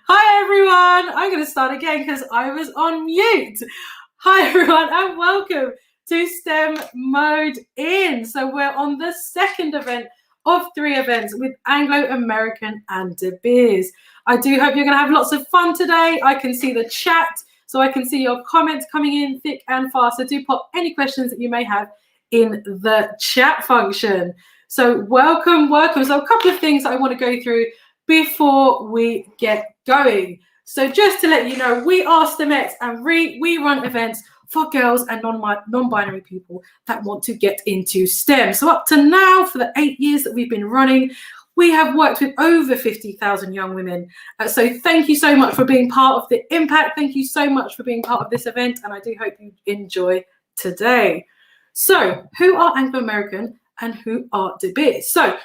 Hi everyone, I'm going to start again because I was on mute. Hi everyone and welcome to STEM Mode In. So we're on the second event of 3 events with Anglo American and De Beers. I do hope you're going to have lots of fun today. I can see the chat, so I can see your comments coming in thick and fast. So do pop any questions that you may have in the chat function. So welcome. So a couple of things I want to go through before we get going. So just to let you know, we are STEMettes and we run events for girls and non-binary people that want to get into STEM. So up to now, for the 8 years that we've been running, we have worked with over 50,000 young women. So thank you so much for being part of the impact. Thank you so much for being part of this event, and I do hope you enjoy today. So who are Anglo American and who are De Beers? So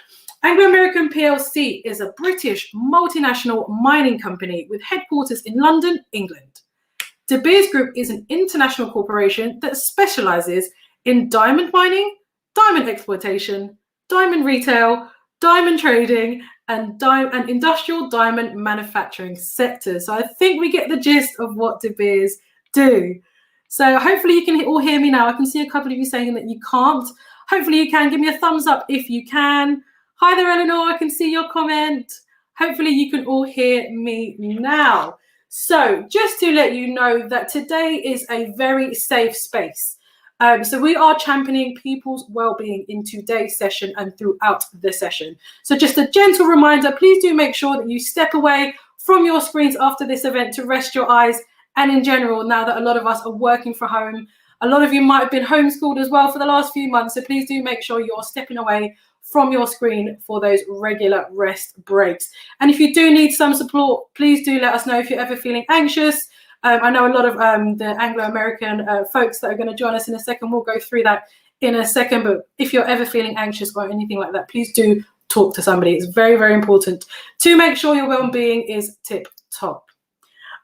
Anglo American PLC is a British multinational mining company with headquarters in London, England. De Beers Group is an international corporation that specializes in diamond mining, diamond exploitation, diamond retail, diamond trading, and industrial diamond manufacturing sectors. So I think we get the gist of what De Beers do. So hopefully you can all hear me now. I can see a couple of you saying that you can't. Hopefully you can. Give me a thumbs up if you can. Hi there, Eleanor. I can see your comment. Hopefully you can all hear me now. So just to let you know that today is a very safe space. So we are championing people's well-being in today's session and throughout the session. So just a gentle reminder, please do make sure that you step away from your screens after this event to rest your eyes. And in general, now that a lot of us are working from home, a lot of you might have been homeschooled as well for the last few months. So please do make sure you're stepping away from your screen for those regular rest breaks. And if you do need some support, please do let us know if you're ever feeling anxious. I know a lot of the Anglo American folks that are going to join us in a second. We'll go through that in a second. But if you're ever feeling anxious or anything like that, please do talk to somebody. It's very, very important to make sure your well-being is tip top.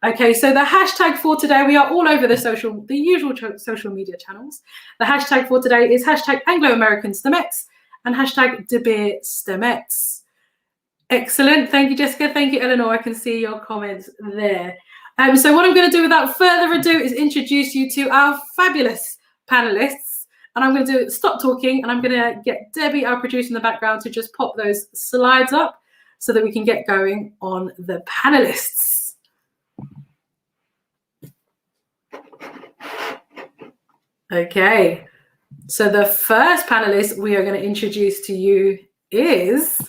Okay, so the hashtag for today, we are all over the usual social media channels. The hashtag for today is hashtag Anglo American STEMex and hashtag De Beers STEMex. Excellent. Thank you, Jessica. Thank you, Eleanor. I can see your comments there. So what I'm going to do without further ado is introduce you to our fabulous panelists. And I'm going to stop talking and I'm going to get Debbie, our producer in the background, to just pop those slides up so that we can get going on the panelists. Okay, so the first panelist we are going to introduce to you is...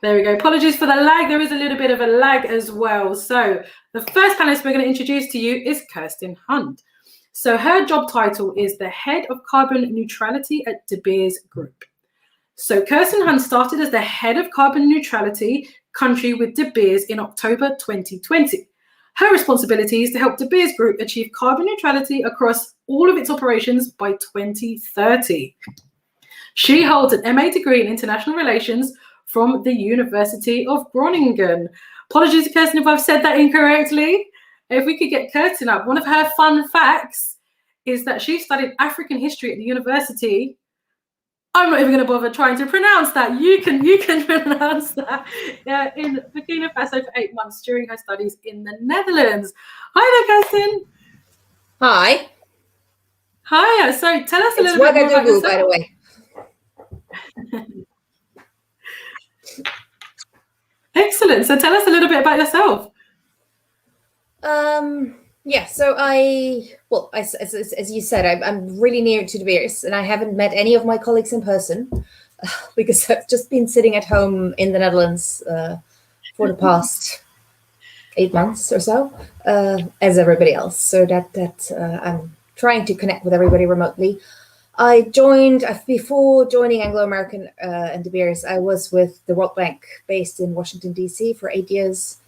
There we go. Apologies for the lag. There is a little bit of a lag as well. So the first panelist we're going to introduce to you is Kirsten Hunt. So her job title is the Head of Carbon Neutrality at De Beers Group. So Kirsten Hunt started as the Head of Carbon Neutrality Country with De Beers in October 2020. Her responsibility is to help De Beers Group achieve carbon neutrality across all of its operations by 2030. She holds an MA degree in International Relations from the University of Groningen. Apologies to Kirsten if I've said that incorrectly. If we could get Kirsten up. One of her fun facts is that she studied African history at the university. I'm not even going to bother trying to pronounce that. You can pronounce that. In Burkina Faso for 8 months during her studies in the Netherlands. Hi there, Kirsten. Hi. Hi. So tell us a little bit more about yourself. By the way. Excellent. So tell us a little bit about yourself. Yeah, so as you said, I'm really new to De Beers and I haven't met any of my colleagues in person because I've just been sitting at home in the Netherlands for the past 8 months or so, as everybody else. So that I'm trying to connect with everybody remotely. Before joining Anglo American and De Beers, I was with the World Bank based in Washington, D.C. for 8 years.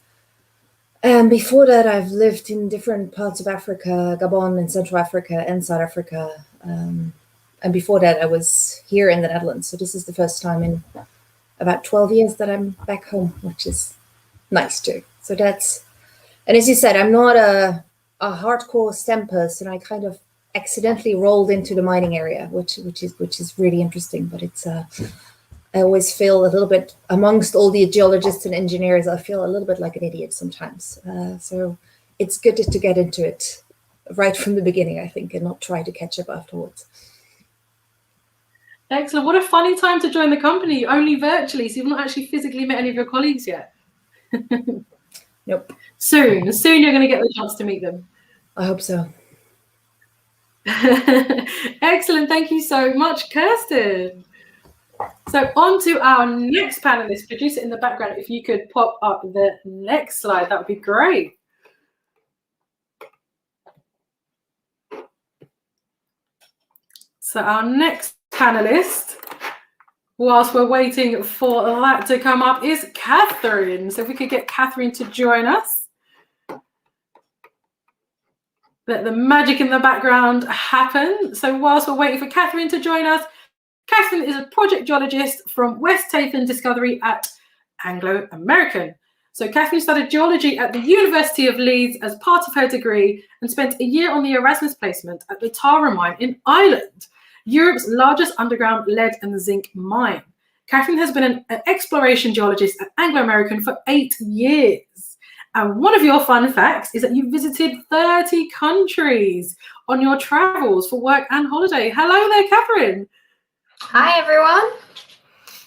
And before that, I've lived in different parts of Africa, Gabon and Central Africa and South Africa. And before that, I was here in the Netherlands. So this is the first time in about 12 years that I'm back home, which is nice too. So and as you said, I'm not a hardcore STEM person. I kind of accidentally rolled into the mining area, which is really interesting. But it's I always feel a little bit, amongst all the geologists and engineers, I feel a little bit like an idiot sometimes. So it's good to get into it right from the beginning, I think, and not try to catch up afterwards. Excellent. What a funny time to join the company, only virtually. So you've not actually physically met any of your colleagues yet. Nope. Soon you're going to get the chance to meet them. I hope so. Excellent. Thank you so much, Kirsten. So on to our next panelist. Producer in the background, if you could pop up the next slide, that would be great. So our next panelist, whilst we're waiting for that to come up, is Catherine. So if we could get Catherine to join us. Let the magic in the background happen. So whilst we're waiting for Catherine to join us, Catherine is a project geologist from West Tathan Discovery at Anglo American. So Catherine studied geology at the University of Leeds as part of her degree and spent a year on the Erasmus placement at the Tara mine in Ireland, Europe's largest underground lead and zinc mine. Catherine has been an exploration geologist at Anglo American for 8 years. And one of your fun facts is that you visited 30 countries on your travels for work and holiday. Hello there, Catherine. Hi, everyone.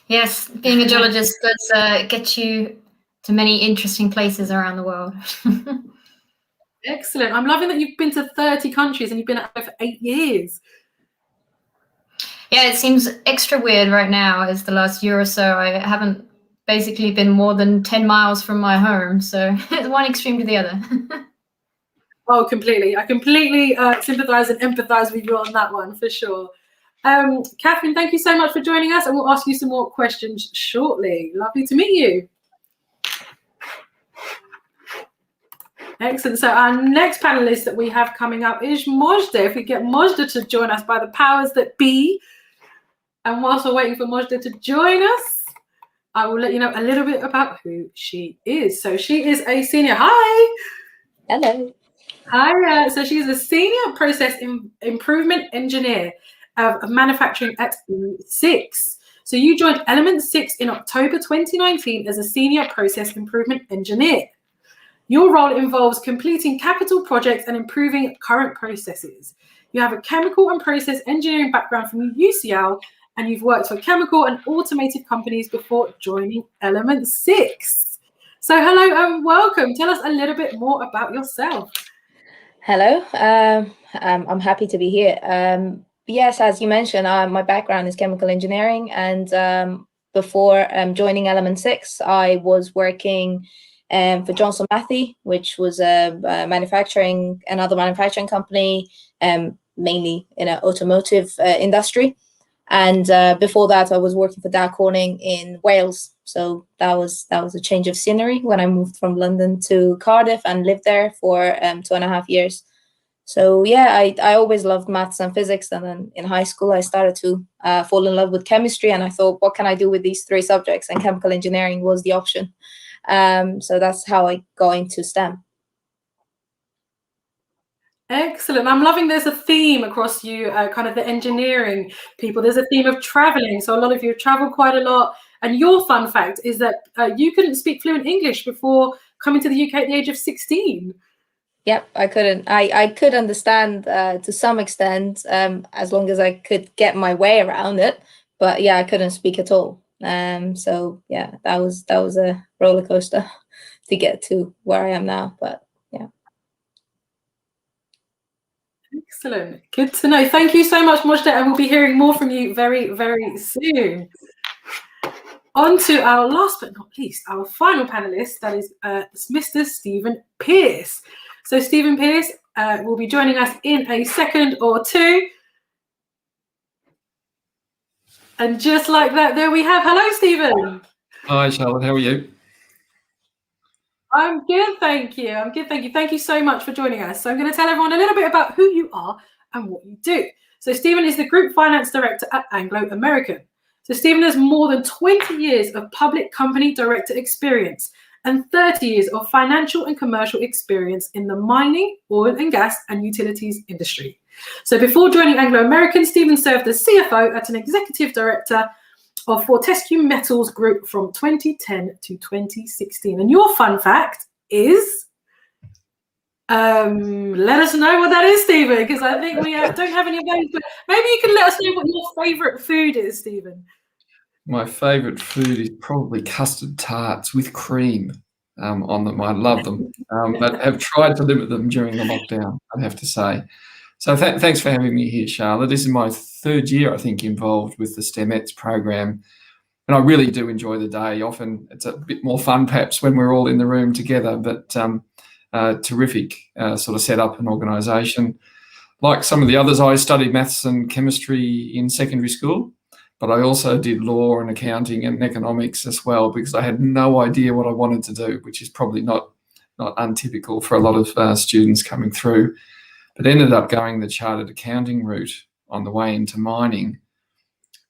Yes, being a geologist does get you to many interesting places around the world. Excellent. I'm loving that you've been to 30 countries and you've been at it for 8 years. Yeah, it seems extra weird right now as the last year or so. I haven't basically been more than 10 miles from my home. So it's one extreme to the other. Oh, completely. I completely sympathize and empathize with you on that one for sure. Catherine, thank you so much for joining us, and we'll ask you some more questions shortly. Lovely to meet you. Excellent. So our next panelist that we have coming up is Mojda. If we get Mojda to join us by the powers that be. And whilst we're waiting for Mojda to join us, I will let you know a little bit about who she is. So she is a senior. Hi. Hello. Hi. So she's a senior process improvement engineer of manufacturing at E6. So you joined Element 6 in October 2019 as a senior process improvement engineer. Your role involves completing capital projects and improving current processes. You have a chemical and process engineering background from UCL, and you've worked for chemical and automotive companies before joining Element 6. So hello and welcome. Tell us a little bit more about yourself. Hello. I'm happy to be here. Yes, as you mentioned, my background is chemical engineering, and before joining Element 6, I was working for Johnson Matthey, which was another manufacturing company, mainly in an automotive industry. And before that, I was working for Dow Corning in Wales. So that was a change of scenery when I moved from London to Cardiff and lived there for 2.5 years. So yeah, I always loved maths and physics. And then in high school, I started to fall in love with chemistry. And I thought, what can I do with these 3 subjects? And chemical engineering was the option. So that's how I got into STEM. Excellent. I'm loving there's a theme across you, kind of the engineering people. There's a theme of traveling. So a lot of you travel quite a lot. And your fun fact is that you couldn't speak fluent English before coming to the UK at the age of 16. Yep, I couldn't. I could understand to some extent as long as I could get my way around it. But yeah, I couldn't speak at all. So yeah, that was a roller coaster to get to where I am now. But yeah. Excellent. Good to know. Thank you so much, Mojda, and we'll be hearing more from you very, very soon. On to our last but not least, our final panelist, that is Mr. Stephen Pearce. So Stephen Pearce will be joining us in a second or two. And just like that, there we have. Hello, Stephen. Hi, Charlotte. How are you? I'm good, thank you. I'm good, thank you. Thank you so much for joining us. So I'm going to tell everyone a little bit about who you are and what you do. So Stephen is the Group Finance Director at Anglo American. So Stephen has more than 20 years of public company director experience and 30 years of financial and commercial experience in the mining, oil and gas and utilities industry. So before joining Anglo American, Stephen served as CFO at an executive director of Fortescue Metals Group from 2010 to 2016. And your fun fact is, let us know what that is, Stephen, because I think we don't have any of those, but maybe you can let us know what your favourite food is, Stephen. My favourite food is probably custard tarts with cream on them. I love them, but have tried to limit them during the lockdown, I'd have to say. So thanks for having me here, Charlotte. This is my 3rd year, I think, involved with the STEMets program. And I really do enjoy the day. Often it's a bit more fun, perhaps, when we're all in the room together, but terrific sort of setup and organisation. like some of the others, I studied maths and chemistry in secondary school, but I also did law and accounting and economics as well, because I had no idea what I wanted to do, which is probably not untypical for a lot of students coming through, but ended up going the chartered accounting route on the way into mining.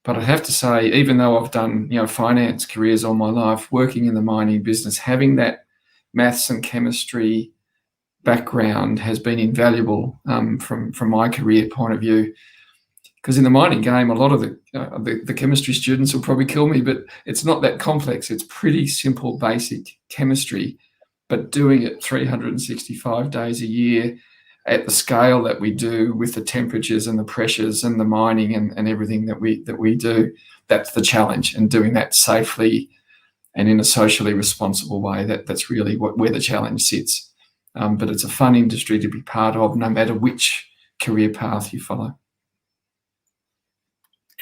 But I have to say, even though I've done, finance careers all my life, working in the mining business, having that maths and chemistry background has been invaluable from my career point of view. Because in the mining game, a lot of the chemistry students will probably kill me, but it's not that complex. It's pretty simple, basic chemistry, but doing it 365 days a year at the scale that we do, with the temperatures and the pressures and the mining and everything that we do, that's the challenge. And doing that safely and in a socially responsible way, that's really where the challenge sits. But it's a fun industry to be part of, no matter which career path you follow.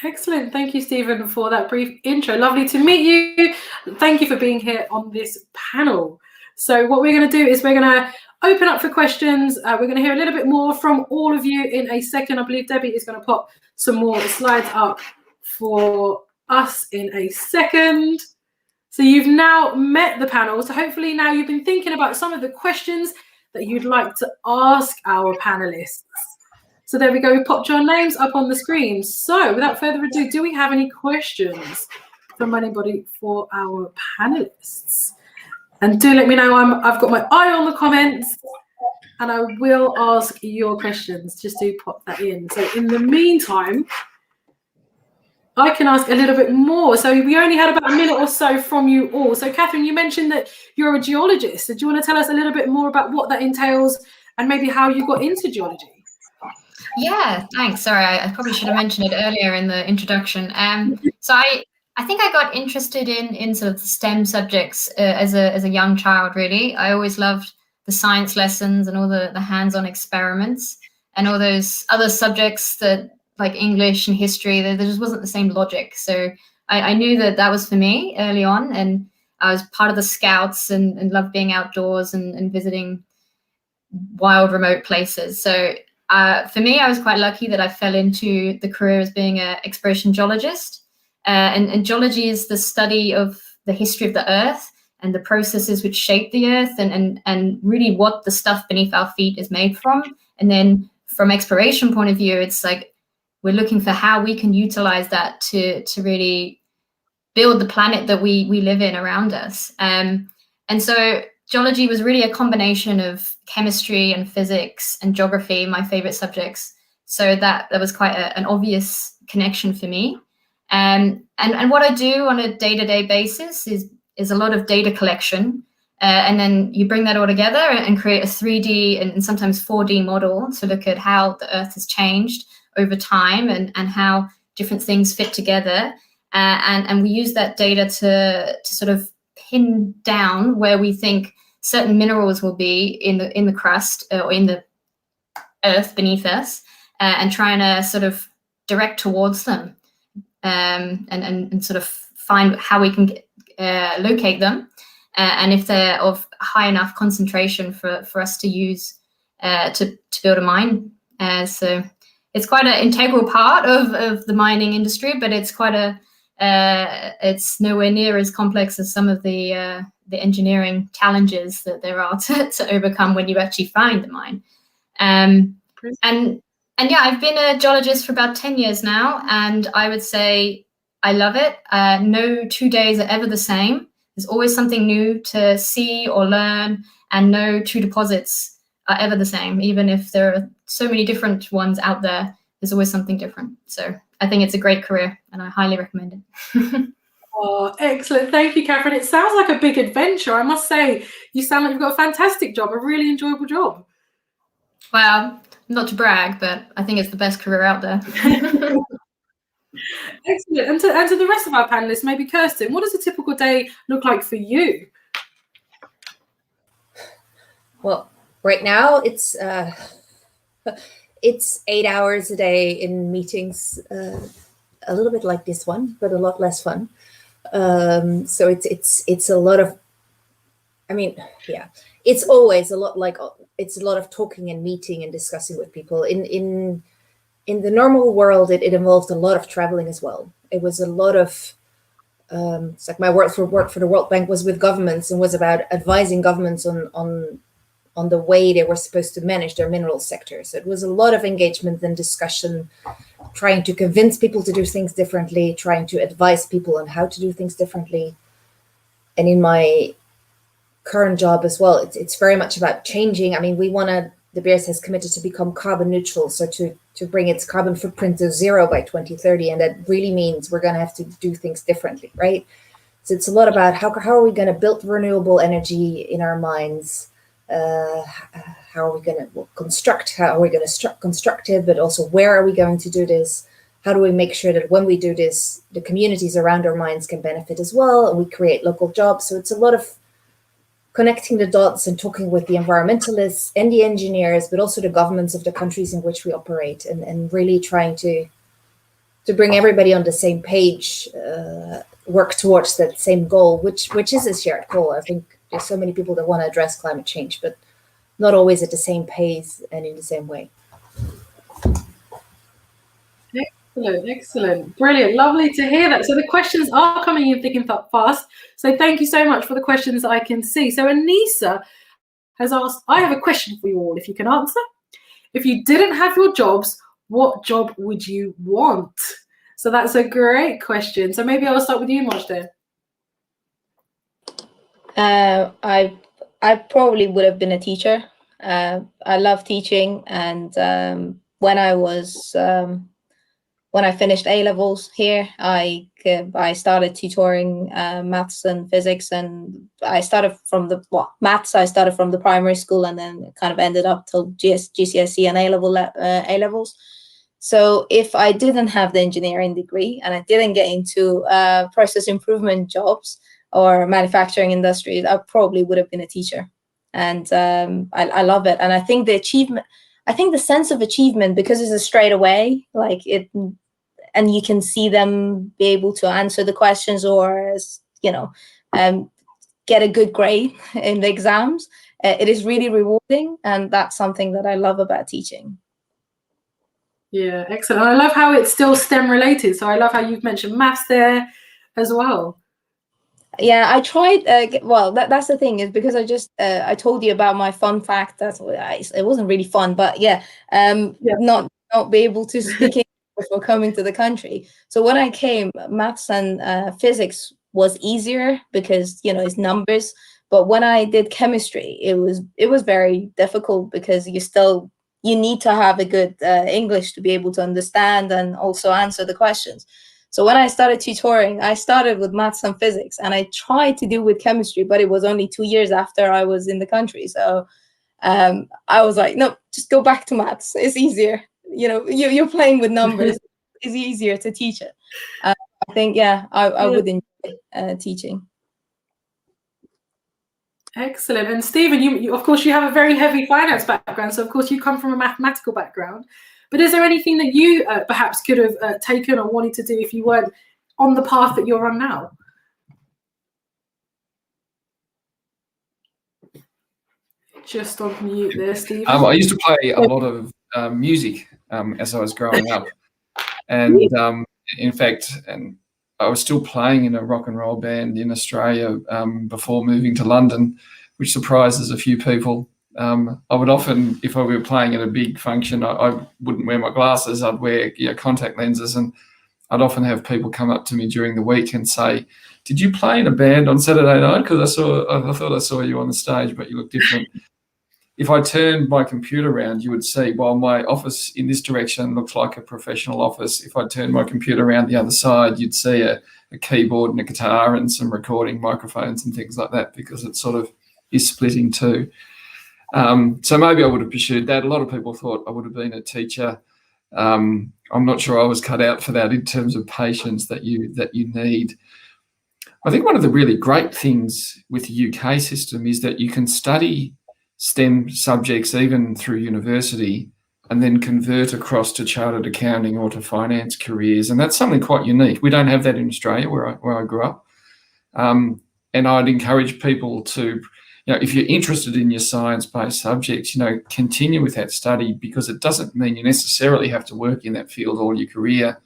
Excellent. Thank you, Stephen, for that brief intro. Lovely to meet you. Thank you for being here on this panel. So what we're going to do is we're going to open up for questions. We're going to hear a little bit more from all of you in a second. I believe Debbie is going to pop some more slides up for us in a second. So you've now met the panel. So hopefully now you've been thinking about some of the questions that you'd like to ask our panelists. So there we go. We popped your names up on the screen. So without further ado, do we have any questions from anybody for our panelists? And do let me know. I've got my eye on the comments, and I will ask your questions. Just do pop that in. So in the meantime, I can ask a little bit more. So we only had about a minute or so from you all. So Catherine, you mentioned that you're a geologist. So do you want to tell us a little bit more about what that entails and maybe how you got into geology? Yeah, thanks. Sorry, I probably should have mentioned it earlier in the introduction. So I think I got interested in sort of the STEM subjects as a young child, really. I always loved the science lessons and all the hands-on experiments and all those other subjects that, like English and history, there just wasn't the same logic. So I knew that was for me early on, and I was part of the Scouts and loved being outdoors and visiting wild, remote places. So for me, I was quite lucky that I fell into the career as being an exploration geologist. And geology is the study of the history of the Earth and the processes which shape the Earth and really what the stuff beneath our feet is made from. And then from exploration point of view, it's like we're looking for how we can utilize that to really build the planet that we live in around us. And so geology was really a combination of chemistry and physics and geography, my favorite subjects. So that was quite an obvious connection for me. And what I do on a day-to-day basis is a lot of data collection. And then you bring that all together and create a 3D and sometimes 4D model to look at how the Earth has changed over time and how different things fit together. And we use that data to sort of pin down where we think certain minerals will be in the crust or in the Earth beneath us, and trying to sort of direct towards them. And sort of find how we can locate them, and if they're of high enough concentration for us to use to build a mine. So it's quite an integral part of the mining industry, but it's quite it's nowhere near as complex as some of the engineering challenges that there are to overcome when you actually find the mine. And yeah, I've been a geologist for about 10 years now, and I would say I love it. No 2 days are ever the same. There's always something new to see or learn, and no 2 deposits are ever the same. Even if there are so many different ones out there, there's always something different. So I think it's a great career, and I highly recommend it. Oh, excellent. Thank you, Catherine. It sounds like a big adventure. I must say, you sound like you've got a fantastic job, a really enjoyable job. Well, not to brag, but I think it's the best career out there. Excellent. And to the rest of our panelists, maybe Kirsten, what does a typical day look like for you? Well, right now it's 8 hours a day in meetings, a little bit like this one, but a lot less fun. So it's a lot of, I mean, yeah, it's always a lot like it's a lot of talking and meeting and discussing with people. In the normal world, it involved a lot of traveling as well. It was a lot of it's like my work for the World Bank was with governments and was about advising governments on the way they were supposed to manage their mineral sector. So it was a lot of engagement and discussion, trying to convince people to do things differently, trying to advise people on how to do things differently. And in my current job as well, it's very much about changing. I mean, De Beers has committed to become carbon neutral, so to bring its carbon footprint to 0 by 2030, and that really means we're going to have to do things differently, right? So it's a lot about how are we going to build renewable energy in our mines, how are we going to construct, how are we going to construct it, but also where are we going to do this? How do we make sure that when we do this, the communities around our mines can benefit as well, and we create local jobs? So it's a lot of connecting the dots and talking with the environmentalists and the engineers, but also the governments of the countries in which we operate, and really trying to bring everybody on the same page, work towards that same goal, which is a shared goal. I think there's so many people that want to address climate change, but not always at the same pace and in the same way. Excellent. Brilliant. Lovely to hear that. So the questions are coming in thick and fast. So thank you so much for the questions I can see. So Anissa has asked, I have a question for you all, if you can answer. If you didn't have your jobs, what job would you want? So that's a great question. So maybe I'll start with you, Majda. I probably would have been a teacher. I love teaching, and when I finished A-levels here, I started tutoring maths and physics, and I started from maths. I started from the primary school, and then kind of ended up till GCSE and A-levels. So if I didn't have the engineering degree and I didn't get into process improvement jobs or manufacturing industries, I probably would have been a teacher. And I love it. And I think the sense of achievement, because it's a straight away, like it, and you can see them be able to answer the questions or, get a good grade in the exams. It is really rewarding, and that's something that I love about teaching. Yeah, excellent. I love how it's still STEM related. So I love how you've mentioned maths there as well. Yeah, I tried. That's the thing, is because I told you about my fun fact. It wasn't really fun, but not be able to speak English before coming to the country. So when I came, maths and physics was easier because it's numbers. But when I did chemistry, it was very difficult because you need to have a good English to be able to understand and also answer the questions. So when I started tutoring, I started with maths and physics, and I tried to do with chemistry, but it was only 2 years after I was in the country. So I was like, no, just go back to maths. It's easier. You're playing with numbers. It's easier to teach it. I think, I would enjoy teaching. Excellent. And Stephen, you of course, you have a very heavy finance background. So of course, you come from a mathematical background. But is there anything that you perhaps could have taken or wanted to do if you weren't on the path that you're on now? Just on mute there, Stephen. I used to play a lot of music as I was growing up. And in fact, I was still playing in a rock and roll band in Australia before moving to London, which surprises a few people. I would often, if I were playing at a big function, I wouldn't wear my glasses. I'd wear contact lenses, and I'd often have people come up to me during the week and say, "Did you play in a band on Saturday night? Because I thought I saw you on the stage, but you look different." If I turned my computer around, you would see, while my office in this direction looks like a professional office, if I turned my computer around the other side, you'd see a keyboard and a guitar and some recording microphones and things like that, because it sort of is split in two. So maybe I would have pursued that. A lot of people thought I would have been a teacher. I'm not sure I was cut out for that in terms of patience that you need. I think one of the really great things with the UK system is that you can study STEM subjects even through university and then convert across to chartered accounting or to finance careers. And that's something quite unique. We don't have that in Australia where I grew up. And I'd encourage people to, if you're interested in your science-based subjects, continue with that study, because it doesn't mean you necessarily have to work in that field all your career.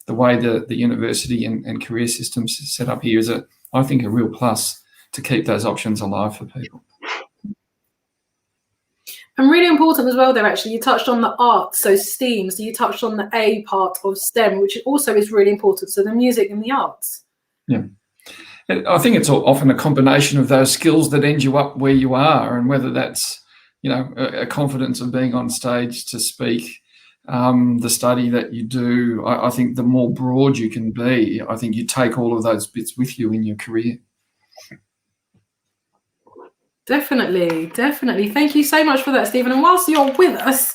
The way the university and career systems set up here is, I think, a real plus to keep those options alive for people. And really important as well there, actually, you touched on the arts, so STEAM, so you touched on the A part of STEM, which also is really important, so the music and the arts. Yeah. I think it's often a combination of those skills that end you up where you are, and whether that's, a confidence of being on stage to speak, the study that you do. I think the more broad you can be, I think you take all of those bits with you in your career. Definitely. Thank you so much for that, Stephen. And whilst you're with us,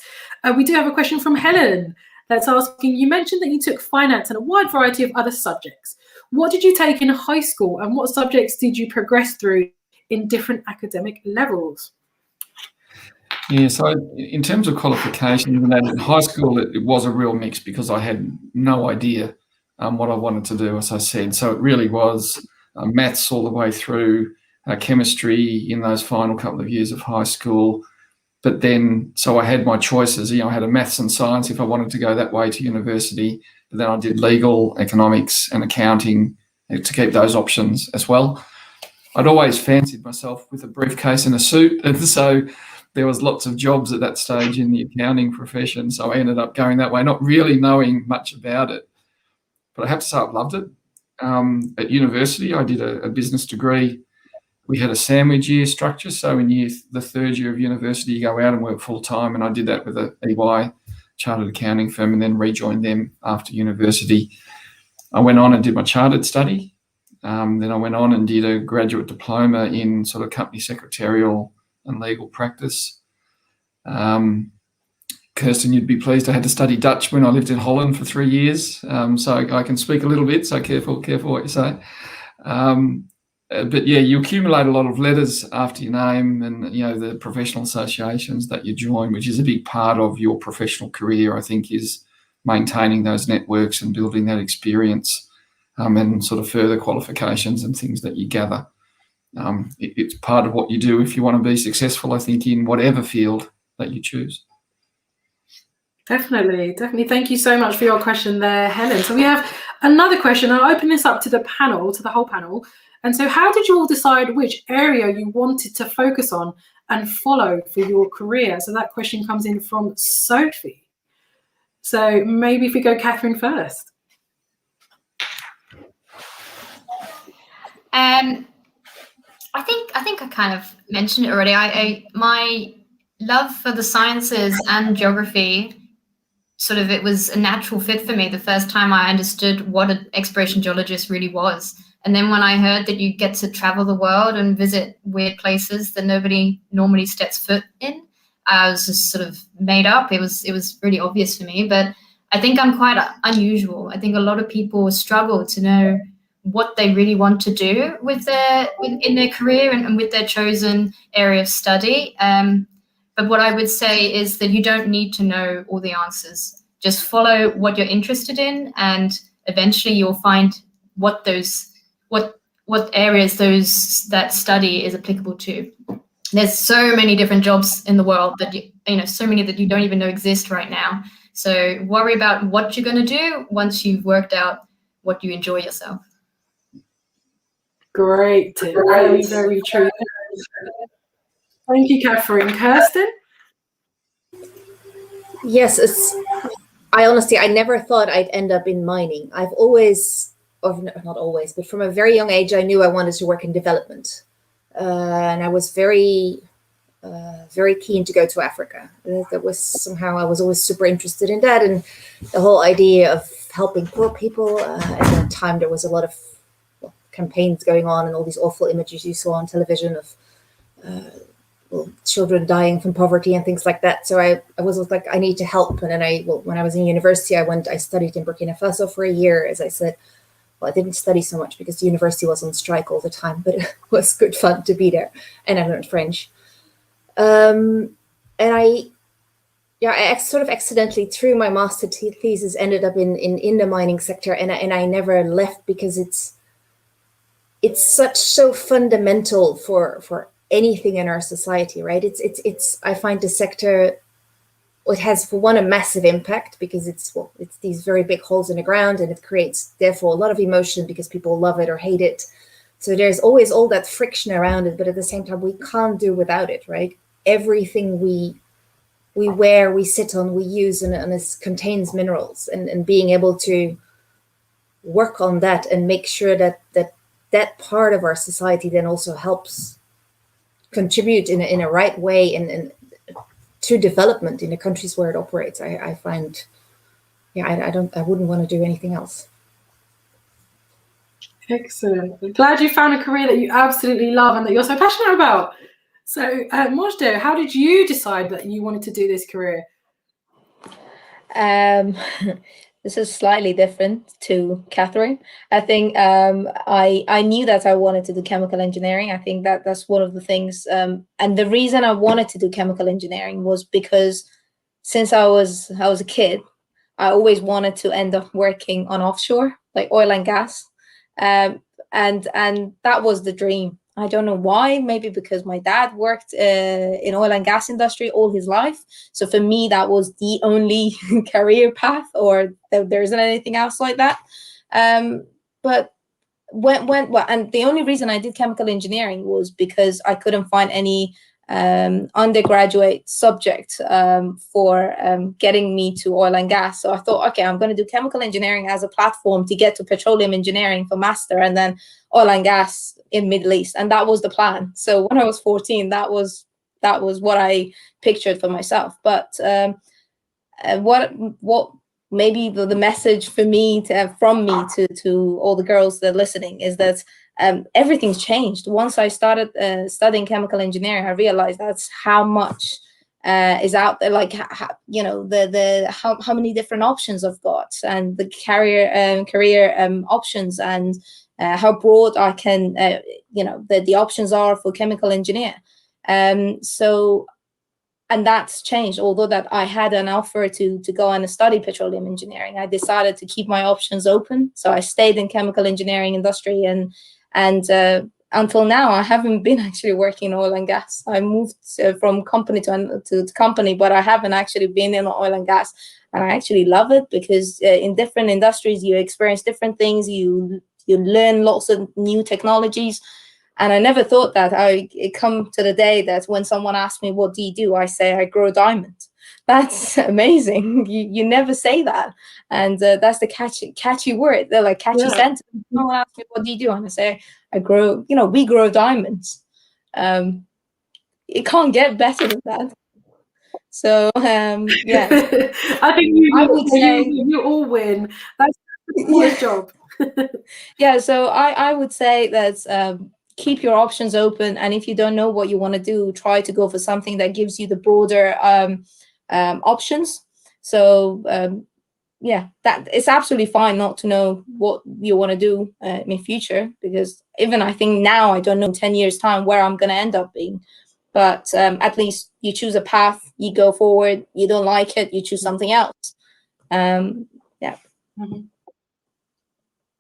we do have a question from Helen that's asking, you mentioned that you took finance and a wide variety of other subjects. What did you take in high school, and what subjects did you progress through in different academic levels? Yeah, so in terms of qualifications, in high school, it was a real mix, because I had no idea what I wanted to do, as I said. So it really was maths all the way through, chemistry in those final couple of years of high school. But then, so I had my choices. I had a maths and science if I wanted to go that way to university. But then I did legal, economics, and accounting to keep those options as well. I'd always fancied myself with a briefcase and a suit, and so there was lots of jobs at that stage in the accounting profession. So I ended up going that way, not really knowing much about it. But I have to say I've loved it. At university, I did a business degree. We had a sandwich year structure. So in the third year of university, you go out and work full time. And I did that with a EY chartered accounting firm, and then rejoined them after university. I went on and did my chartered study. Then I went on and did a graduate diploma in sort of company secretarial and legal practice. Kirsten, you'd be pleased I had to study Dutch when I lived in Holland for 3 years. So I can speak a little bit, so careful what you say. But yeah, you accumulate a lot of letters after your name, and the professional associations that you join, which is a big part of your professional career, I think, is maintaining those networks and building that experience, and sort of further qualifications and things that you gather. It's part of what you do if you want to be successful, I think, in whatever field that you choose. Definitely. Thank you so much for your question there, Helen. So we have another question. I'll open this up to the panel, to the whole panel. And so how did you all decide which area you wanted to focus on and follow for your career? So that question comes in from Sophie. So maybe if we go Catherine first. I think I kind of mentioned it already. My love for the sciences and geography, sort of, it was a natural fit for me the first time I understood what an exploration geologist really was. And then when I heard that you get to travel the world and visit weird places that nobody normally steps foot in, I was just sort of made up. It was really obvious for me, but I think I'm quite unusual. I think a lot of people struggle to know what they really want to do in their career and with their chosen area of study. But what I would say is that you don't need to know all the answers. Just follow what you're interested in, and eventually you'll find what areas that study is applicable to. There's so many different jobs in the world that so many that you don't even know exist right now. So worry about what you're going to do once you've worked out what you enjoy yourself. Great. Very, very true. Thank you, Catherine. Kirsten? Yes, I never thought I'd end up in mining. I've always, or not always, but from a very young age, I knew I wanted to work in development. And I was very keen to go to Africa. That was somehow, I was always super interested in that. And the whole idea of helping poor people. At that time, there was a lot of campaigns going on and all these awful images you saw on television of children dying from poverty and things like that. So I was like, I need to help. And then when I was in university, I studied in Burkina Faso for a year. As I said, well, I didn't study so much because the university was on strike all the time, but it was good fun to be there. And I learned French. And I sort of accidentally, through my master thesis, ended up in the mining sector. And I never left because it's so fundamental for anything in our society, right? It's I find the sector, it has, for one, a massive impact because it's these very big holes in the ground, and it creates therefore a lot of emotion because people love it or hate it. So there's always all that friction around it, but at the same time we can't do without it, right? Everything we wear, we sit on, we use, and it contains minerals, and being able to work on that and make sure that part of our society then also helps contribute in a right way and to development in the countries where it operates. I find, I wouldn't want to do anything else. Excellent. I'm glad you found a career that you absolutely love and that you're so passionate about. So, Mojde, how did you decide that you wanted to do this career? This is slightly different to Catherine. I think I knew that I wanted to do chemical engineering. I think that's one of the things. And the reason I wanted to do chemical engineering was because since I was a kid, I always wanted to end up working on offshore, like oil and gas. And that was the dream. I don't know why, maybe because my dad worked in oil and gas industry all his life. So for me, that was the only career path, or there isn't anything else like that. But and the only reason I did chemical engineering was because I couldn't find any undergraduate subject for getting me to oil and gas. So I thought, okay, I'm going to do chemical engineering as a platform to get to petroleum engineering for master, and then oil and gas in Middle East. And that was the plan. So when I was 14, that was what I pictured for myself. But what maybe the message for me from me to all the girls that are listening is that everything's changed. Once I started studying chemical engineering, I realized that's how much is out there. Like how many different options I've got, and the career options, and how broad I can the options are for chemical engineer. And that's changed. Although that I had an offer to go and study petroleum engineering, I decided to keep my options open. So I stayed in chemical engineering industry, and until now, I haven't been actually working in oil and gas. I moved from company to company, but I haven't actually been in oil and gas. And I actually love it because in different industries, you experience different things. You learn lots of new technologies. And I never thought that it come to the day that when someone asks me, what do you do? I say, I grow diamonds. That's amazing. You never say that. And that's the catchy word. They're like catchy sentence. Someone asks me, what do you do? And I say, I grow, we grow diamonds. It can't get better than that. So, yeah. I think you all win. That's the coolest job. Yeah, so I would say that keep your options open, and if you don't know what you want to do, try to go for something that gives you the broader options. So that it's absolutely fine not to know what you want to do in future, because even I think now I don't know in 10 years time where I'm going to end up being, but at least you choose a path, you go forward. You don't like it, you choose something else.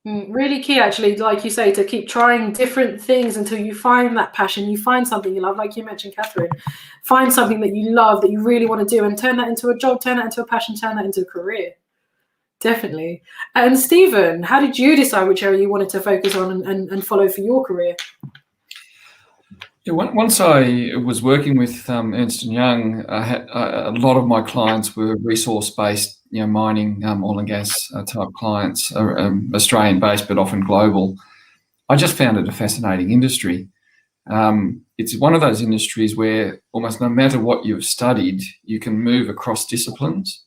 Really key, actually, like you say, to keep trying different things until you find that passion, you find something you love, like you mentioned, Catherine. Find something that you love, that you really want to do, and turn that into a job, turn that into a passion, turn that into a career. Definitely. And Stephen, how did you decide which area you wanted to focus on and follow for your career? Yeah, once I was working with Ernst & Young, a lot of my clients were resource-based, mining, oil and gas type clients, Australian-based but often global. I just found it a fascinating industry. It's one of those industries where almost no matter what you've studied, you can move across disciplines.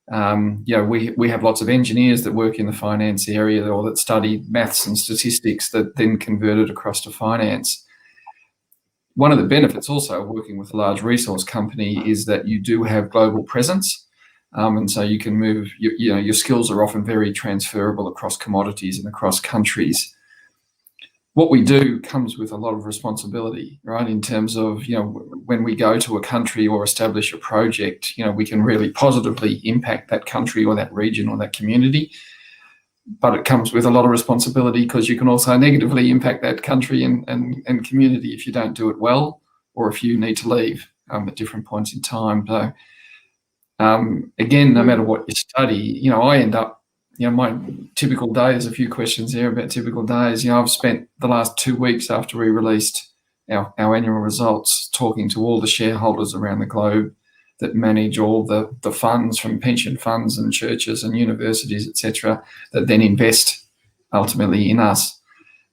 We have lots of engineers that work in the finance area or that study maths and statistics that then converted across to finance. One of the benefits also of working with a large resource company is that you do have global presence. And so you can move, your skills are often very transferable across commodities and across countries. What we do comes with a lot of responsibility, right? In terms of, when we go to a country or establish a project, we can really positively impact that country or that region or that community. But it comes with a lot of responsibility because you can also negatively impact that country and community if you don't do it well. or if you need to leave at different points in time. So again, no matter what you study, I end up, my typical day, there's a few questions there about typical days. I've spent the last 2 weeks after we released our annual results talking to all the shareholders around the globe that manage all the funds, from pension funds and churches and universities, etc., that then invest ultimately in us.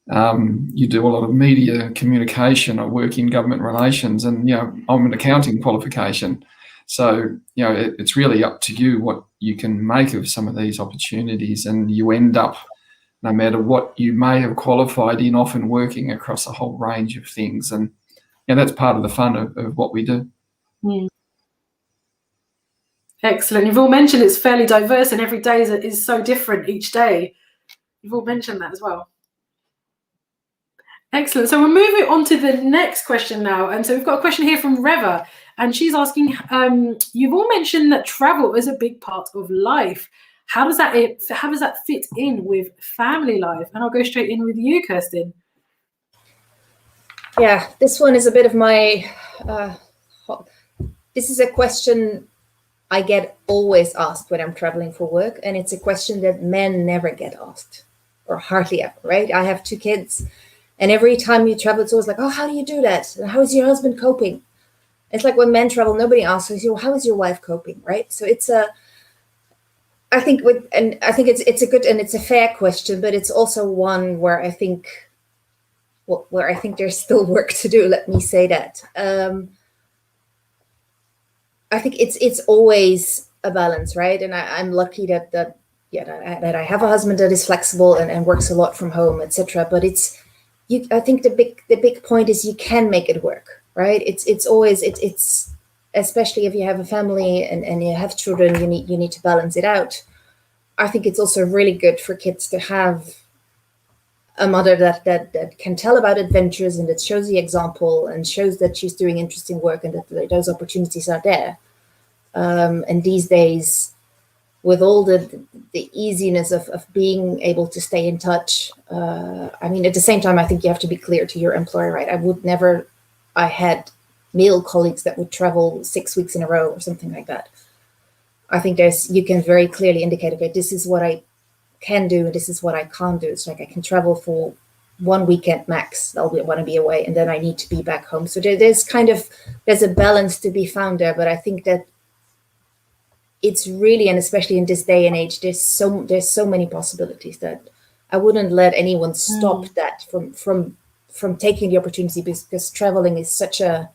You do a lot of media communication. I work in government relations, and I'm an accounting qualification. So it's really up to you what you can make of some of these opportunities, and you end up, no matter what you may have qualified in, often working across a whole range of things, and that's part of the fun of what we do. Excellent. You've all mentioned it's fairly diverse, and every day is so different each day. You've all mentioned that as well. Excellent. So we're moving on to the next question now. And so we've got a question here from Reva, and she's asking, you've all mentioned that travel is a big part of life. How does that fit in with family life? And I'll go straight in with you, Kirsten. Yeah, this one is a bit of my, this is a question I get always asked when I'm traveling for work. And it's a question that men never get asked, or hardly ever, right? I have 2 kids. And every time you travel, it's always like, oh, how do you do that? And how is your husband coping? It's like when men travel, nobody asks you, how is your wife coping, right? So it's I think it's a good and it's a fair question, but it's also one where I think there's still work to do. Let me say that. I think it's always a balance, right? And I'm lucky that I have a husband that is flexible and works a lot from home, etc. But I think the big point is you can make it work, right? It's always especially if you have a family and you have children, you need to balance it out. I think it's also really good for kids to have a mother that can tell about adventures and that shows the example and shows that she's doing interesting work and that those opportunities are there. And these days, with all the easiness of being able to stay in touch, at the same time, I think you have to be clear to your employer, right? I had male colleagues that would travel 6 weeks in a row or something like that. I think you can very clearly indicate, okay, this is what I can do and this is what I can't do. It's like I can travel for 1 weekend max. I want to be away, and then I need to be back home. So there's a balance to be found there. But I think that it's really, and especially in this day and age, there's so many possibilities that I wouldn't let anyone stop that from taking the opportunity, because traveling is such an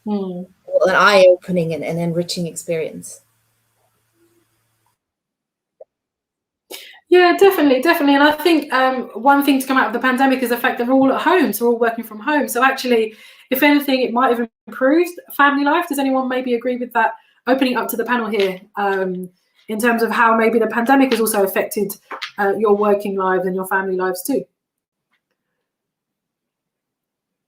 eye-opening and enriching experience. Yeah, definitely. And I think one thing to come out of the pandemic is the fact that we're all at home, so we're all working from home. So actually, if anything, it might have improved family life. Does anyone maybe agree with that? Opening up to the panel here, in terms of how maybe the pandemic has also affected your working lives and your family lives too.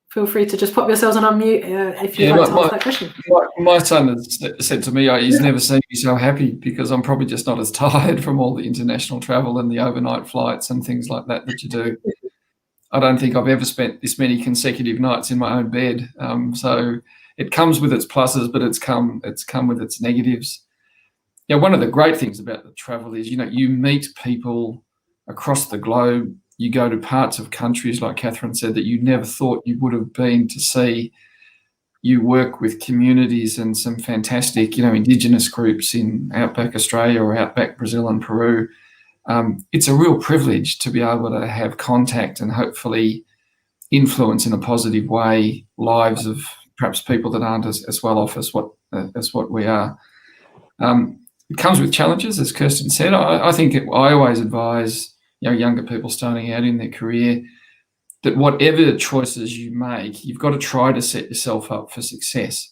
Feel free to just pop yourselves on unmute if you'd like to ask that question. My son has said to me, he's never seen me so happy, because I'm probably just not as tired from all the international travel and the overnight flights and things like that you do. I don't think I've ever spent this many consecutive nights in my own bed. So it comes with its pluses, but it's come with its negatives. One of the great things about the travel is, you meet people across the globe. You go to parts of countries, like Catherine said, that you never thought you would have been to see. You work with communities and some fantastic, Indigenous groups in outback Australia or outback Brazil and Peru. It's a real privilege to be able to have contact and hopefully influence in a positive way lives of perhaps people that aren't as well off as what we are. It comes with challenges, as Kirsten said. I think I always advise younger people starting out in their career that whatever choices you make, you've got to try to set yourself up for success.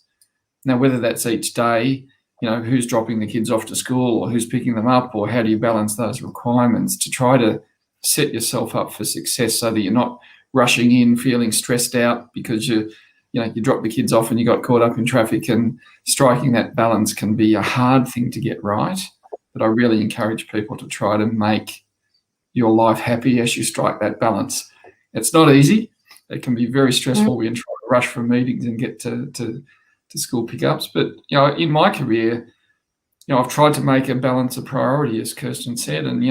Now, whether that's each day, who's dropping the kids off to school or who's picking them up, or how do you balance those requirements to try to set yourself up for success so that you're not rushing in feeling stressed out because you dropped the kids off and you got caught up in traffic. And striking that balance can be a hard thing to get right. But I really encourage people to try to make your life happy as you strike that balance. It's not easy. it can be very stressful when trying to rush for meetings and get to school pickups. But in my career, I've tried to make a balance a priority, as Kirsten said, and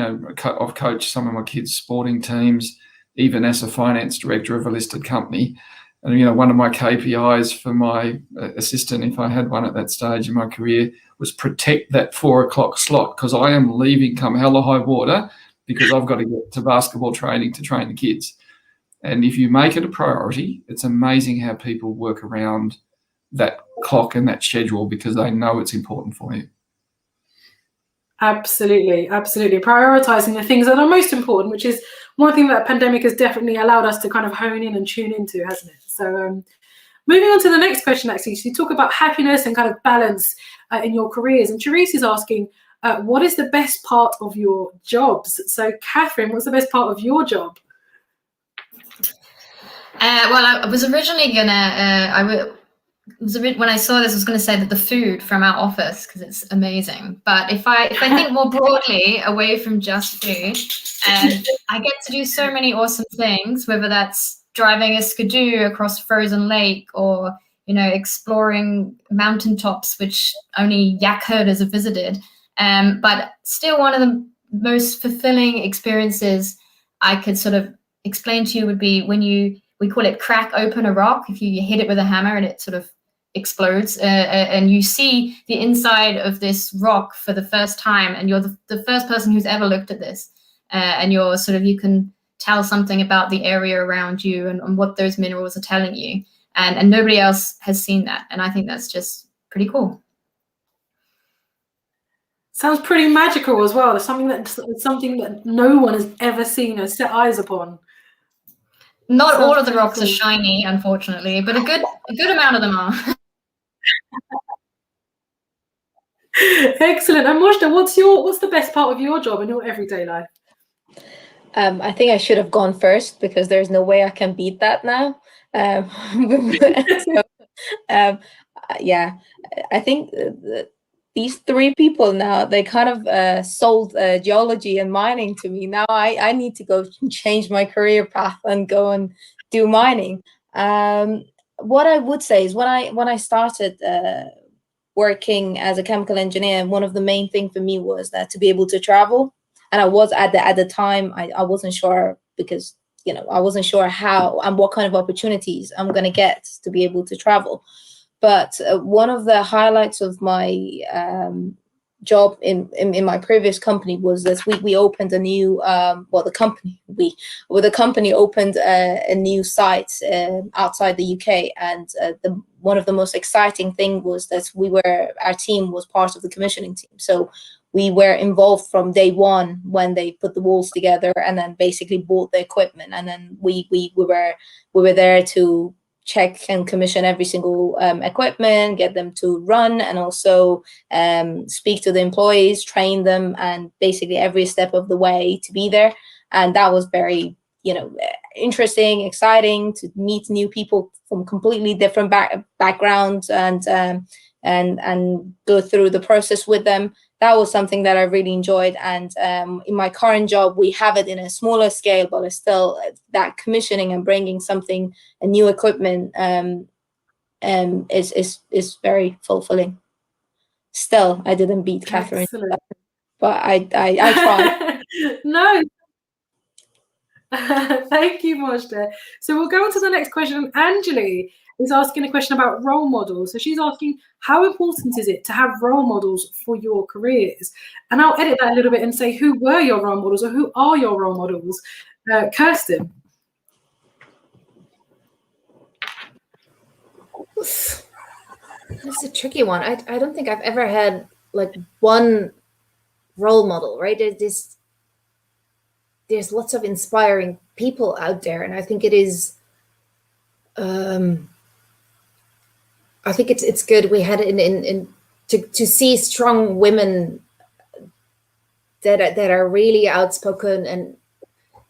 I've coached some of my kids' sporting teams, even as a finance director of a listed company. And one of my KPIs for my assistant, if I had one at that stage in my career, was protect that 4 o'clock slot, because I am leaving come hell or high water, because I've got to get to basketball training to train the kids. And if you make it a priority, it's amazing how people work around that clock and that schedule, because they know it's important for you. Absolutely. Prioritizing the things that are most important, which is one thing that pandemic has definitely allowed us to kind of hone in and tune into, hasn't it? So moving on to the next question, actually. So you talk about happiness and kind of balance in your careers. And Therese is asking, what is the best part of your jobs? So Catherine, what's the best part of your job? Well, I was originally gonna, when I saw this, I was going to say that the food from our office, because it's amazing. But if I think more broadly, away from just food, I get to do so many awesome things, whether that's driving a skidoo across frozen lake, or exploring mountaintops which only yak herders have visited. But still, one of the most fulfilling experiences I could sort of explain to you would be when we call it crack open a rock. If you hit it with a hammer and it sort of explodes, and you see the inside of this rock for the first time, and you're the first person who's ever looked at this, and you can tell something about the area around you and what those minerals are telling you, and nobody else has seen that, and I think that's just pretty cool. Sounds pretty magical as well. It's something that no one has ever seen or set eyes upon. Not all of the rocks are shiny, unfortunately, but a good amount of them are. Excellent. And Mojda, what's the best part of your job in your everyday life? I think I should have gone first, because there's no way I can beat that now. Yeah, I think these three people now, they kind of sold geology and mining to me. Now I need to go change my career path and go and do mining. What I would say is when I started working as a chemical engineer, one of the main things for me was that to be able to travel. And I was at the time, I wasn't sure, because I wasn't sure how and what kind of opportunities I'm going to get to be able to travel. But one of the highlights of my job in my previous company was that we opened a new the company opened a new site outside the UK, and one of the most exciting thing was that our team was part of the commissioning team. So we were involved from day one when they put the walls together, and then basically bought the equipment, and then we were there to check and commission every single equipment, get them to run, and also speak to the employees, train them, and basically every step of the way to be there. And that was very interesting, exciting to meet new people from completely different backgrounds and go through the process with them. That was something that I really enjoyed. And in my current job, we have it in a smaller scale, but it's still that commissioning and bringing a new equipment is very fulfilling. Still, I didn't beat Catherine, but I tried. No. Thank you, Mojda. So we'll go on to the next question. Anjali is asking a question about role models. So she's asking, how important is it to have role models for your careers? And I'll edit that a little bit and say, who were your role models, or who are your role models? Kirsten. That's a tricky one. I don't think I've ever had like one role model, right? There's lots of inspiring people out there, and I think it is. I think it's good. We had to see strong women that are really outspoken and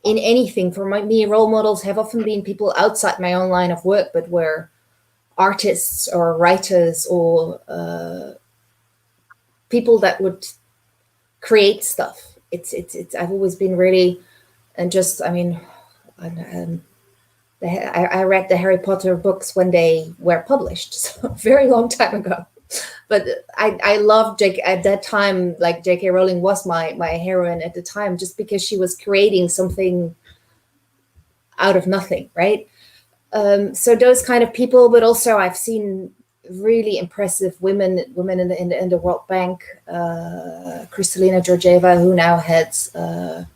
in anything. For me, role models have often been people outside my own line of work, but were artists or writers or people that would create stuff. It's I've always been really, and just, I mean, I read the Harry Potter books when they were published, so a very long time ago. But I loved Jake at that time. Like J.K. Rowling was my heroine at the time, just because she was creating something out of nothing, right? So those kind of people, but also I've seen really impressive women in the World Bank. Kristalina Georgieva, who now heads the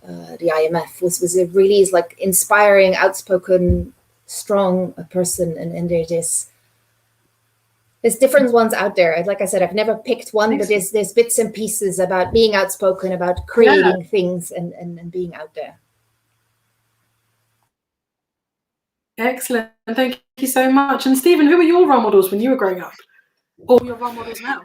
IMF, was a really like inspiring, outspoken, strong person, and there's different ones out there. Like I said, I've never picked one, but there's bits and pieces about being outspoken, about creating things, and being out there. Excellent. Thank you so much. And Stephen, who were your role models when you were growing up? Or your role models now?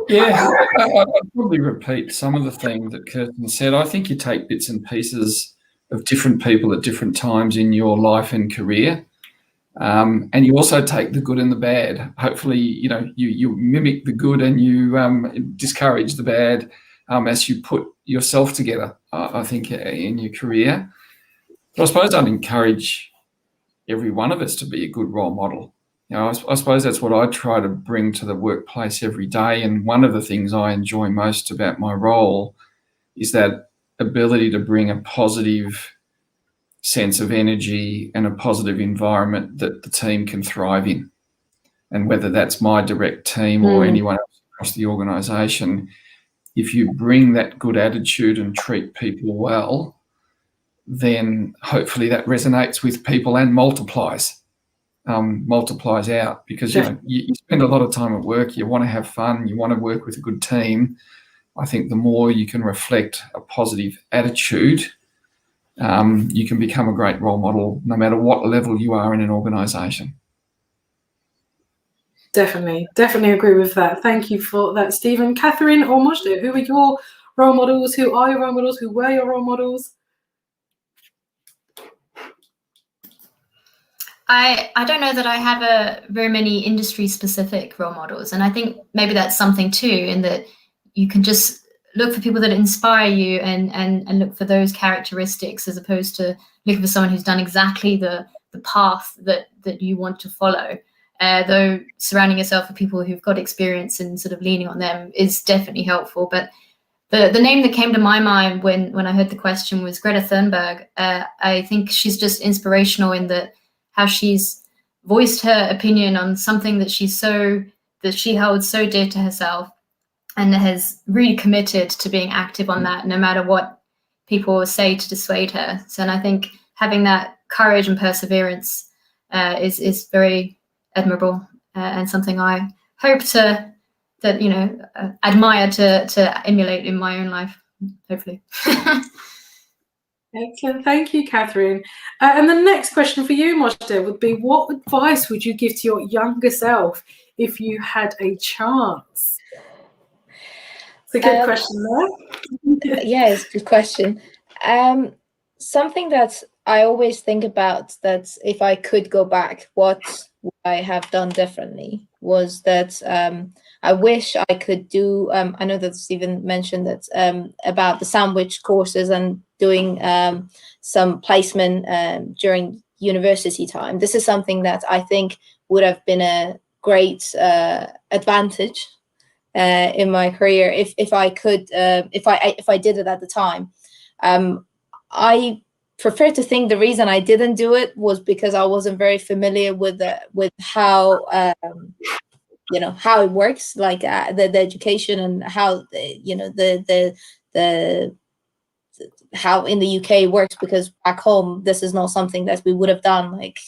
Yeah, I'd probably repeat some of the things that Kirsten said. I think you take bits and pieces of different people at different times in your life and career. And you also take the good and the bad. Hopefully, you mimic the good and you discourage the bad as you put yourself together, I think, in your career. But I suppose I'd encourage every one of us to be a good role model. I suppose that's what I try to bring to the workplace every day. And one of the things I enjoy most about my role is that ability to bring a positive sense of energy and a positive environment that the team can thrive in. And whether that's my direct team or anyone else across the organisation, if you bring that good attitude and treat people well, then hopefully that resonates with people and multiplies out, because you spend a lot of time at work, you want to have fun, you want to work with a good team. I think the more you can reflect a positive attitude, you can become a great role model no matter what level you are in an organisation. Definitely agree with that. Thank you for that, Stephen. Catherine or Mojde, who are your role models? Who are your role models? Who were your role models? I don't know that I have very many industry-specific role models, and I think maybe that's something too, in that you can just look for people that inspire you and look for those characteristics, as opposed to looking for someone who's done exactly the path that you want to follow. Though surrounding yourself with people who've got experience and sort of leaning on them is definitely helpful. But the name that came to my mind when I heard the question was Greta Thunberg. I think she's just inspirational in how she's voiced her opinion on something that she holds so dear to herself, and has really committed to being active on that, no matter what people say to dissuade her. So, and I think having that courage and perseverance is very admirable, and something I hope admire to emulate in my own life, hopefully. Excellent. Thank you, Catherine. And the next question for you, Mojde, would be, what advice would you give to your younger self if you had a chance? It's a good question there. Yeah, it's a good question. Something that I always think about, that if I could go back, what would I have done differently, was that I wish I could do, I know that Stephen mentioned that about the sandwich courses and doing some placement during university time. This is something that I think would have been a great advantage in my career if I could, if I did it at the time. I prefer to think the reason I didn't do it was because I wasn't very familiar with how how it works, like the education, and how the how in the UK works, because back home this is not something that we would have done. Like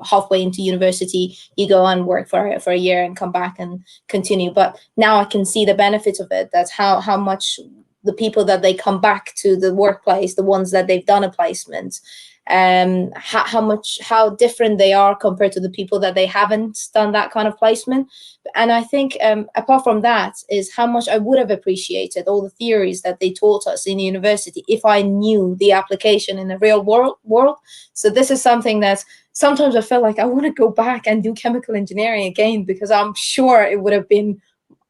halfway into university, you go and work for a year and come back and continue. But now I can see the benefit of it. That's how much the people that they come back to the workplace, the ones that they've done a placement, how different they are compared to the people that they haven't done that kind of placement. And I think apart from that is how much I would have appreciated all the theories that they taught us in university if I knew the application in the real world. So this is something that sometimes I feel like I want to go back and do chemical engineering again, because I'm sure it would have been,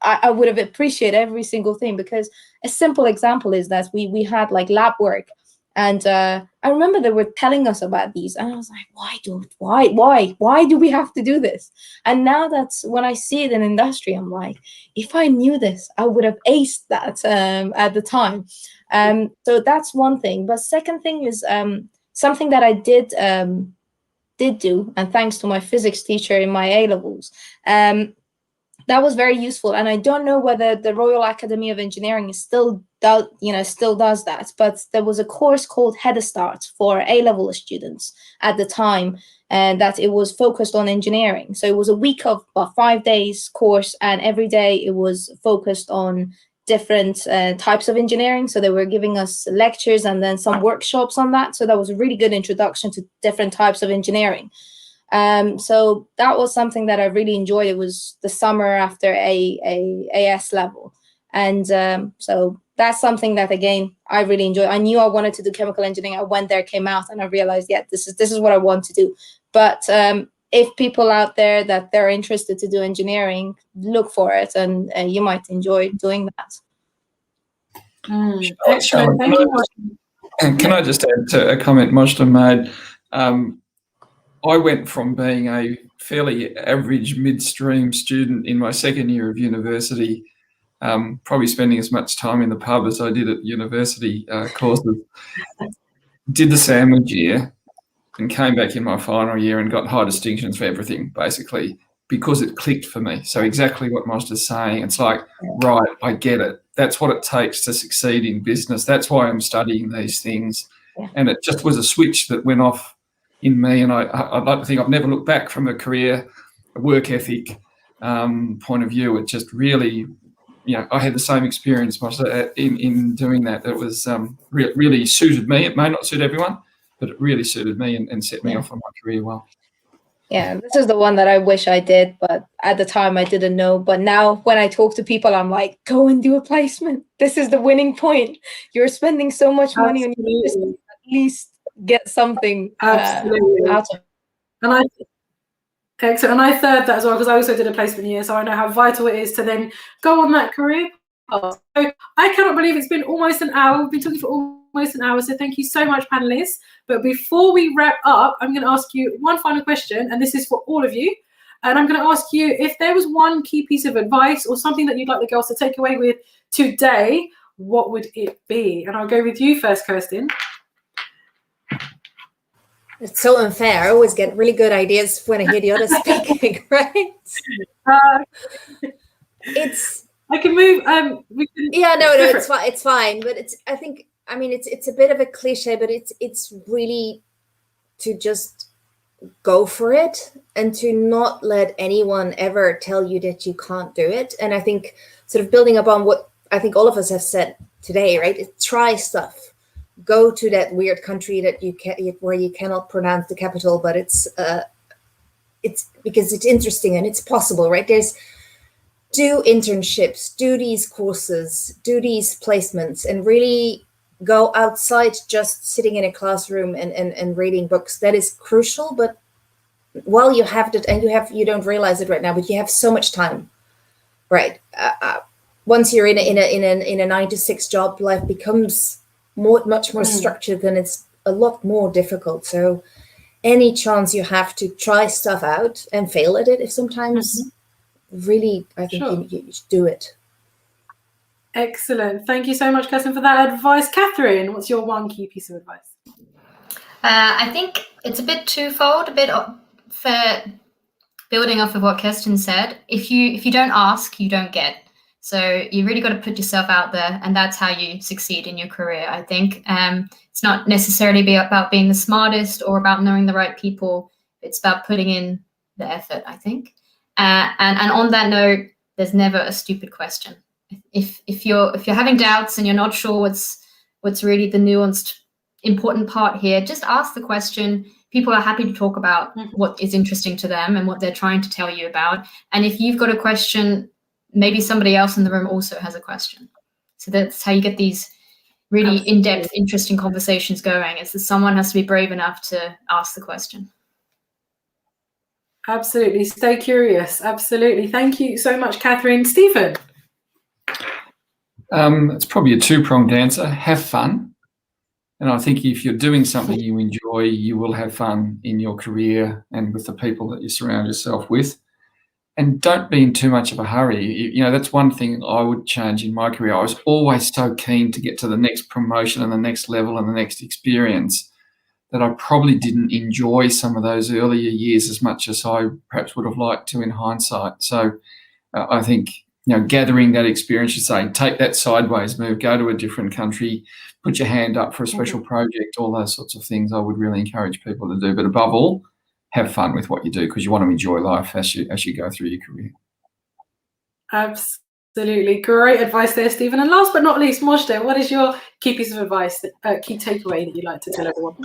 I would have appreciated every single thing. Because a simple example is that we had like lab work, And I remember they were telling us about these, and I was like, why do we have to do this? And now that's when I see it in industry, I'm like, if I knew this, I would have aced that at the time. So that's one thing. But second thing is something that I did do, and thanks to my physics teacher in my A-levels, that was very useful. And I don't know whether the Royal Academy of Engineering still does that, but there was a course called Head Start for A-level students at the time, and that it was focused on engineering. So it was a week of 5 days course, and every day it was focused on different types of engineering. So they were giving us lectures and then some workshops on that. So that was a really good introduction to different types of engineering. So that was something that I really enjoyed. It was the summer after AS level. And so that's something that, again, I really enjoy. I knew I wanted to do chemical engineering. I went there, came out, and I realized, yeah, this is what I want to do. But if people out there that they're interested to do engineering, look for it, and you might enjoy doing that. Excellent. Thank you. And can I just add to a comment Mojda made? I went from being a fairly average midstream student in my second year of university, probably spending as much time in the pub as I did at university courses, did the sandwich year, and came back in my final year and got high distinctions for everything, basically, because it clicked for me. So exactly what Mojda's saying, it's like, right, I get it. That's what it takes to succeed in business. That's why I'm studying these things. Yeah. And it just was a switch that went off in me, and I'd like to think I've never looked back from a career, a work ethic point of view. It just really, I had the same experience in doing that. It was really suited me. It may not suit everyone, but it really suited me and set me off on my career well. Yeah, this is the one that I wish I did, but at the time I didn't know. But now when I talk to people, I'm like, go and do a placement. This is the winning point. You're spending so much money on your business, at least get something out of it. And excellent. And I third that as well, because I also did a placement year, so I know how vital it is to then go on that career path. So I cannot believe it's been almost an hour. We've been talking for almost an hour, so thank you so much, panelists. But before we wrap up, I'm going to ask you one final question, and this is for all of you. And I'm going to ask you if there was one key piece of advice or something that you'd like the girls to take away with today, what would it be? And I'll go with you first, Kirsten. It's so unfair. I always get really good ideas when I hear the others speaking, right? I can move. We can. Yeah, no, it's fine. It's fine. But it's a bit of a cliche, but it's really to just go for it and to not let anyone ever tell you that you can't do it. And I think sort of building upon what I think all of us have said today, right? Try stuff. Go to that weird country that where you cannot pronounce the capital, but it's because it's interesting and it's possible, right? Do internships, do these courses, do these placements, and really go outside just sitting in a classroom and reading books. That is crucial, but while you have that, and you don't realize it right now, but you have so much time, right? Once you're in a 9-to-6 job, life becomes much more structured, then it's a lot more difficult. So any chance you have to try stuff out and fail at it, if sometimes really, I think you should do it. Excellent. Thank you so much, Kirsten, for that advice. Catherine, what's your one key piece of advice? I think it's a bit twofold, a bit for building off of what Kirsten said. If you don't ask, you don't get. So you really got to put yourself out there, and that's how you succeed in your career, I think. It's not necessarily about being the smartest or about knowing the right people. It's about putting in the effort, I think. And on that note, there's never a stupid question. If you're having doubts and you're not sure what's really the nuanced, important part here, just ask the question. People are happy to talk about what is interesting to them and what they're trying to tell you about. And if you've got a question, maybe somebody else in the room also has a question. So that's how you get these really in-depth, interesting conversations going, is that someone has to be brave enough to ask the question. Absolutely. Stay curious. Absolutely. Thank you so much, Catherine. Stephen? It's probably a two-pronged answer. Have fun. And I think if you're doing something you enjoy, you will have fun in your career and with the people that you surround yourself with. And don't be in too much of a hurry. You know, that's one thing I would change in my career. I was always so keen to get to the next promotion and the next level and the next experience that I probably didn't enjoy some of those earlier years as much as I perhaps would have liked to in hindsight. So I think, you know, gathering that experience, you say, take that sideways move, go to a different country, put your hand up for a special project, all those sorts of things I would really encourage people to do. But above all, have fun with what you do, because you want to enjoy life as you go through your career. Absolutely. Great advice there, Stephen. And last but not least, Mojde, what is your key piece of advice, key takeaway that you'd like to tell everyone?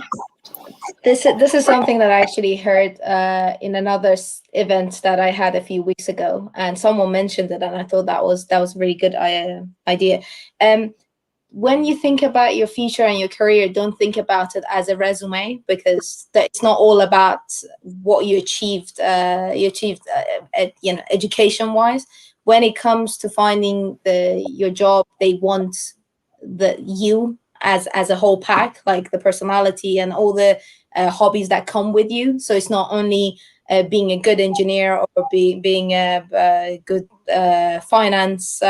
This is something that I actually heard in another event that I had a few weeks ago, and someone mentioned it, and I thought that was a really good idea. When you think about your future and your career, don't think about it as a resume, because it's not all about what you achieved. Education-wise. When it comes to finding your job, they want you as a whole pack, like the personality and all the hobbies that come with you. So it's not only being a good engineer or being a good finance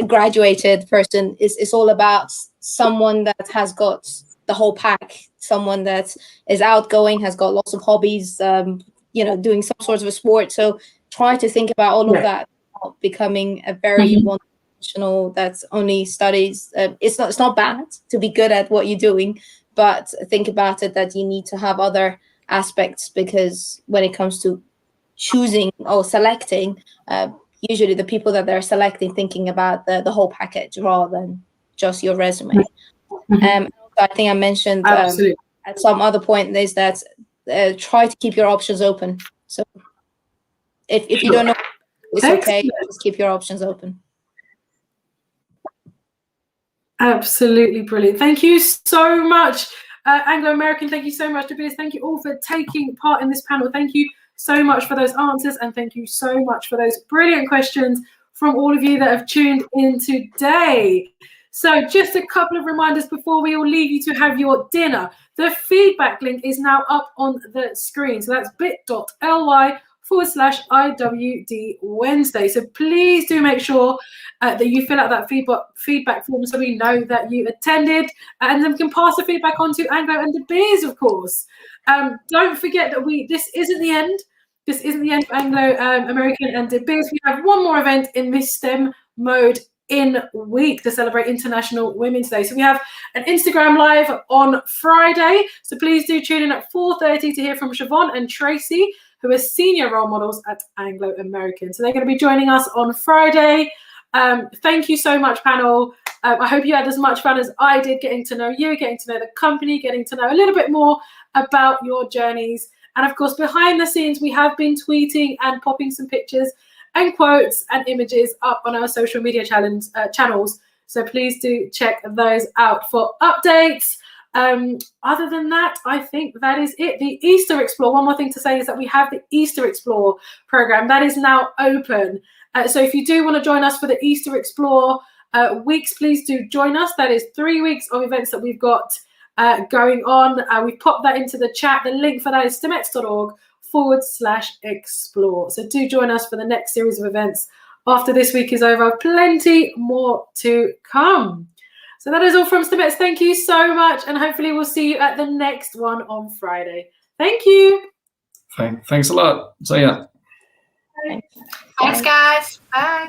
graduated person. It's all about someone that has got the whole pack, someone that is outgoing, has got lots of hobbies, doing some sort of a sport. So try to think about all of that, becoming a very one-dimensional that's only studies. It's not bad to be good at what you're doing, but think about it that you need to have other aspects, because when it comes to choosing or selecting, usually the people that they're selecting thinking about the whole package rather than just your resume. I think I mentioned at some other point is that try to keep your options open. So if you don't know, it's okay. Just keep your options open. Absolutely brilliant. Thank you so much, Anglo American. Thank you so much, Tobias. Thank you all for taking part in this panel. Thank you so much for those answers, and thank you so much for those brilliant questions from all of you that have tuned in today. So just a couple of reminders before we all leave you to have your dinner. The feedback link is now up on the screen. So that's bit.ly/IWD Wednesday. So please do make sure that you fill out that feedback form so we know that you attended, and then we can pass the feedback on to Anglo and De Beers, of course. Don't forget that this isn't the end. This isn't the end of Anglo American and De Beers. We have one more event in this STEM Mode In week to celebrate International Women's Day. So we have an Instagram live on Friday. So please do tune in at 4:30 to hear from Siobhan and Tracy, who are senior role models at Anglo American. So they're going to be joining us on Friday. Thank you so much, panel. I hope you had as much fun as I did getting to know you, getting to know the company, getting to know a little bit more about your journeys. And of course, behind the scenes, we have been tweeting and popping some pictures and quotes and images up on our social media channels. So please do check those out for updates. Other than that, I think that is it. The Easter Explore, one more thing to say is that we have the Easter Explore program that is now open. So if you do want to join us for the Easter Explore weeks, please do join us. That is 3 weeks of events that we've got going on. We popped that into the chat. The link for that is stemex.org/explore. So do join us for the next series of events after this week is over. Plenty more to come. So that is all from STEMex. Thank you so much, and hopefully we'll see you at the next one on Friday. Thank you. Thanks a lot. See ya. Thanks, guys. Bye.